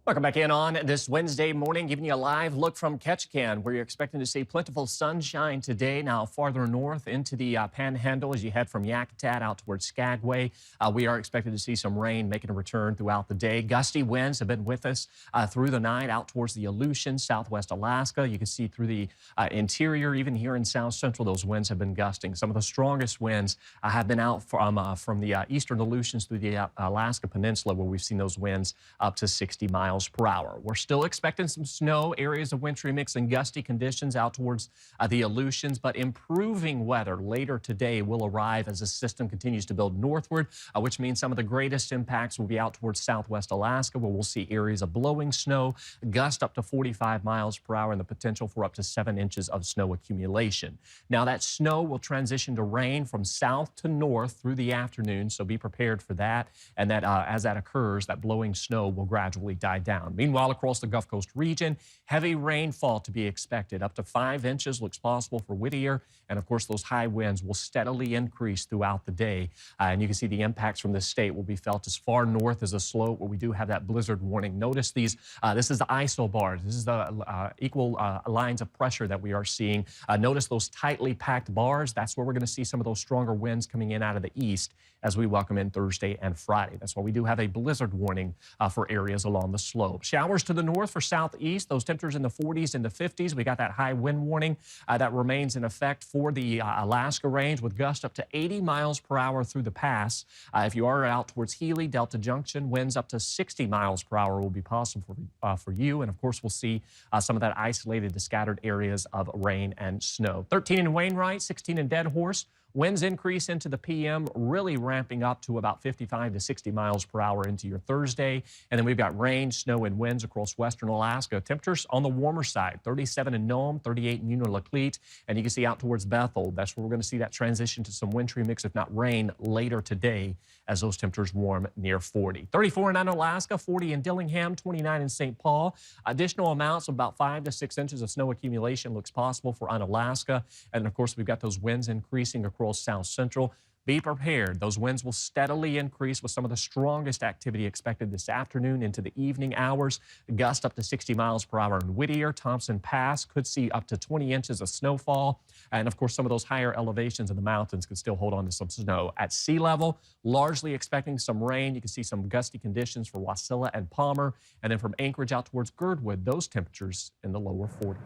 Welcome back in on this Wednesday morning, giving you a live look from Ketchikan, where you're expecting to see plentiful sunshine today. Now farther north into the Panhandle as you head from Yakutat out towards Skagway, we are expected to see some rain making a return throughout the day. Gusty winds have been with us through the night out towards the Aleutians, southwest Alaska. You can see through the interior, even here in South Central, those winds have been gusting. Some of the strongest winds have been out from the eastern Aleutians through the Alaska Peninsula, where we've seen those winds up to 60 miles per hour. We're still expecting some snow, areas of wintry mix and gusty conditions out towards the Aleutians, but improving weather later today will arrive as the system continues to build northward, which means some of the greatest impacts will be out towards southwest Alaska, where we'll see areas of blowing snow, gust up to 45 miles per hour, and the potential for up to 7 inches of snow accumulation. Now, that snow will transition to rain from south to north through the afternoon, so be prepared for that. And that as that occurs, that blowing snow will gradually die down. Meanwhile, across the Gulf Coast region, heavy rainfall to be expected. Up to 5 inches looks possible for Whittier. And of course, those high winds will steadily increase throughout the day. And you can see the impacts from this state will be felt as far north as the slope, where we do have that blizzard warning. Notice these, this is the isobars. This is the equal lines of pressure that we are seeing. Notice those tightly packed bars. That's where we're going to see some of those stronger winds coming in out of the east as we welcome in Thursday and Friday. That's why we do have a blizzard warning for areas along the slope. Showers to the north for southeast, those temperatures in the 40s and the 50s. We got that high wind warning that remains in effect for the Alaska range, with gusts up to 80 miles per hour through the pass. If you are out towards Healy, Delta Junction, winds up to 60 miles per hour will be possible for you. And of course, we'll see some of that isolated to scattered areas of rain and snow. 13 in Wainwright, 16 in Dead Horse. Winds increase into the PM, really ramping up to about 55 to 60 miles per hour into your Thursday. And then we've got rain, snow, and winds across western Alaska. Temperatures on the warmer side, 37 in Nome, 38 in Unalakleet. And you can see out towards Bethel, that's where we're going to see that transition to some wintry mix, if not rain, later today as those temperatures warm near 40. 34 in Unalaska, 40 in Dillingham, 29 in St. Paul. Additional amounts of about 5 to 6 inches of snow accumulation looks possible for Unalaska. And of course, we've got those winds increasing across South Central. Be prepared. Those winds will steadily increase with some of the strongest activity expected this afternoon into the evening hours. Gust up to 60 miles per hour in Whittier. Thompson Pass could see up to 20 inches of snowfall. And of course, some of those higher elevations in the mountains could still hold on to some snow. At sea level, largely expecting some rain. You can see some gusty conditions for Wasilla and Palmer. And then from Anchorage out towards Girdwood, those temperatures in the lower 40s.